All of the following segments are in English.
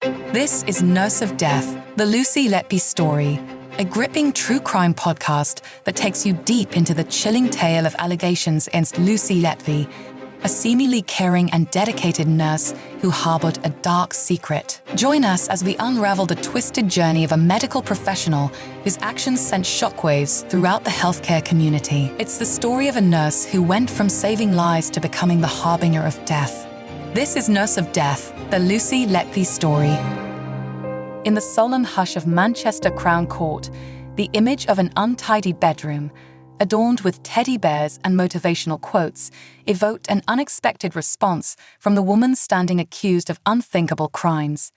This is Nurse of Death, the Lucy Letby story, a gripping true crime podcast that takes you deep into the chilling tale of allegations against Lucy Letby, a seemingly caring and dedicated nurse who harbored a dark secret. Join us as we unravel the twisted journey of a medical professional whose actions sent shockwaves throughout the healthcare community. It's the story of a nurse who went from saving lives to becoming the harbinger of death. This is Nurse of Death, the Lucy Letby story. In the solemn hush of Manchester Crown Court, the image of an untidy bedroom, adorned with teddy bears and motivational quotes, evoked an unexpected response from the woman standing accused of unthinkable crimes.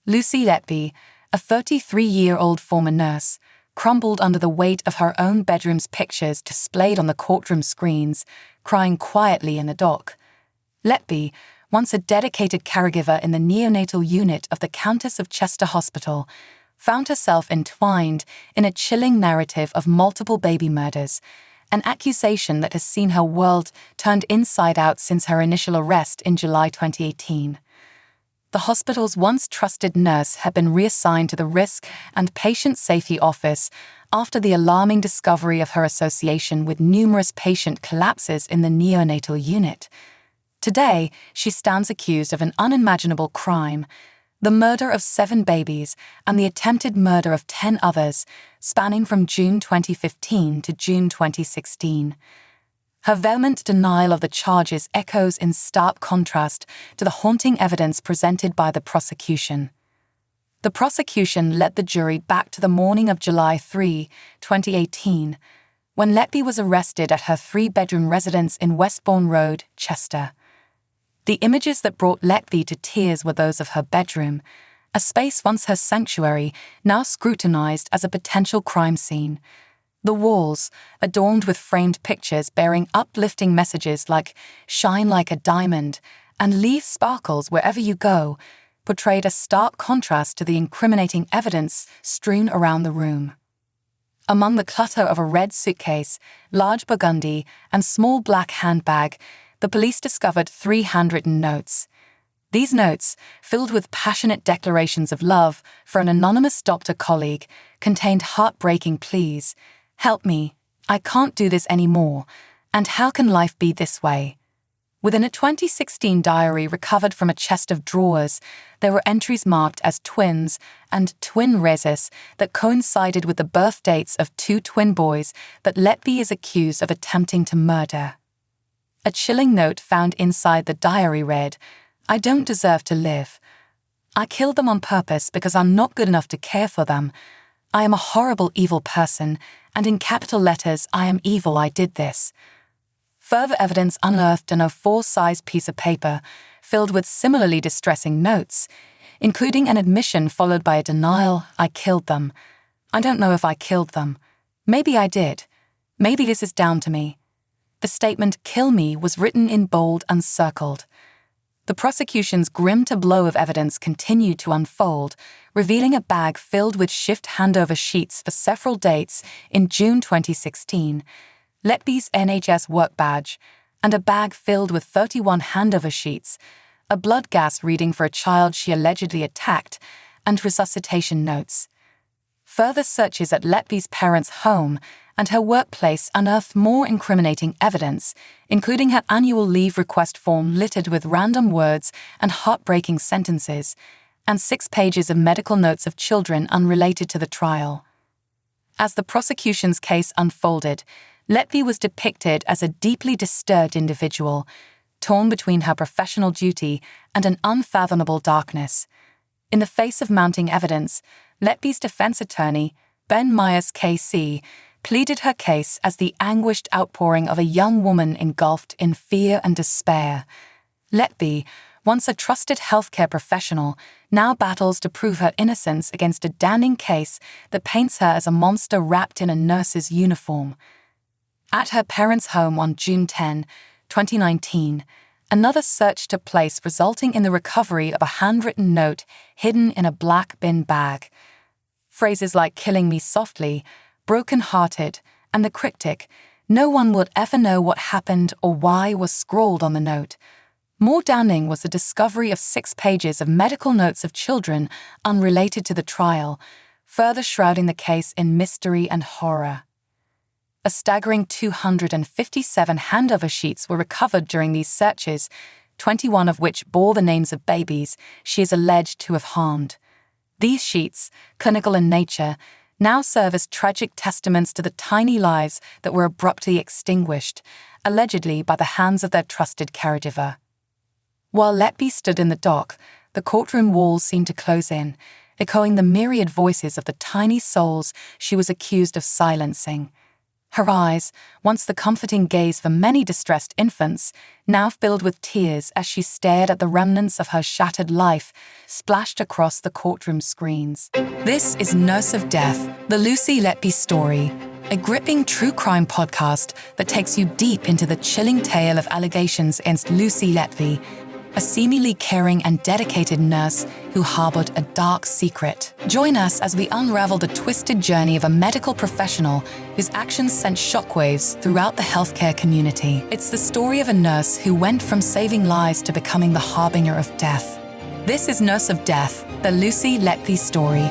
Lucy Letby, a 33-year-old former nurse, crumbled under the weight of her own bedroom's pictures displayed on the courtroom screens, crying quietly in the dock. Letby, once a dedicated caregiver in the neonatal unit of the Countess of Chester Hospital, found herself entwined in a chilling narrative of multiple baby murders, an accusation that has seen her world turned inside out since her initial arrest in July 2018. The hospital's once trusted nurse had been reassigned to the Risk and Patient Safety Office after the alarming discovery of her association with numerous patient collapses in the neonatal unit. Today, she stands accused of an unimaginable crime, the murder of 7 babies and the attempted murder of 10 others, spanning from June 2015 to June 2016. Her vehement denial of the charges echoes in stark contrast to the haunting evidence presented by the prosecution. The prosecution led the jury back to the morning of July 3, 2018, when Letby was arrested at her 3-bedroom residence in Westbourne Road, Chester. The images that brought Letby to tears were those of her bedroom, a space once her sanctuary, now scrutinized as a potential crime scene. The walls, adorned with framed pictures bearing uplifting messages like "Shine like a diamond" and "Leave sparkles wherever you go," portrayed a stark contrast to the incriminating evidence strewn around the room. Among the clutter of a red suitcase, large burgundy, and small black handbag, the police discovered 3 handwritten notes. These notes, filled with passionate declarations of love for an anonymous doctor colleague, contained heartbreaking pleas. "Help me. I can't do this anymore. And how can life be this way?" Within a 2016 diary recovered from a chest of drawers, there were entries marked as twins and twin reses that coincided with the birth dates of 2 twin boys that Letby is accused of attempting to murder. A chilling note found inside the diary read, "I don't deserve to live. I killed them on purpose because I'm not good enough to care for them. I am a horrible, evil person, and in capital letters, I am evil, I did this." Further evidence unearthed in a 4-size piece of paper filled with similarly distressing notes, including an admission followed by a denial, "I killed them. I don't know if I killed them. Maybe I did. Maybe this is down to me." The statement, "Kill me," was written in bold and circled. The prosecution's grim tableau of evidence continued to unfold, revealing a bag filled with shift handover sheets for several dates in June 2016, Letby's NHS work badge, and a bag filled with 31 handover sheets, a blood gas reading for a child she allegedly attacked, and resuscitation notes. Further searches at Letby's parents' home and her workplace unearthed more incriminating evidence, including her annual leave request form littered with random words and heartbreaking sentences, and 6 pages of medical notes of children unrelated to the trial. As the prosecution's case unfolded, Letby was depicted as a deeply disturbed individual, torn between her professional duty and an unfathomable darkness. In the face of mounting evidence, Letby's defense attorney, Ben Myers KC, pleaded her case as the anguished outpouring of a young woman engulfed in fear and despair. Letby, once a trusted healthcare professional, now battles to prove her innocence against a damning case that paints her as a monster wrapped in a nurse's uniform. At her parents' home on June 10, 2019, another search took place, resulting in the recovery of a handwritten note hidden in a black bin bag. Phrases like "killing me softly," "broken-hearted," and the cryptic, "no one would ever know what happened or why" was scrawled on the note. More damning was the discovery of 6 pages of medical notes of children unrelated to the trial, further shrouding the case in mystery and horror. A staggering 257 handover sheets were recovered during these searches, 21 of which bore the names of babies she is alleged to have harmed. These sheets, clinical in nature, now serve as tragic testaments to the tiny lives that were abruptly extinguished, allegedly by the hands of their trusted caregiver. While Letby stood in the dock, the courtroom walls seemed to close in, echoing the myriad voices of the tiny souls she was accused of silencing. Her eyes, once the comforting gaze for many distressed infants, now filled with tears as she stared at the remnants of her shattered life splashed across the courtroom screens. This is Nurse of Death, the Lucy Letby story, a gripping true crime podcast that takes you deep into the chilling tale of allegations against Lucy Letby, a seemingly caring and dedicated nurse who harbored a dark secret. Join us as we unravel the twisted journey of a medical professional whose actions sent shockwaves throughout the healthcare community. It's the story of a nurse who went from saving lives to becoming the harbinger of death. This is Nurse of Death, the Lucy Letby story.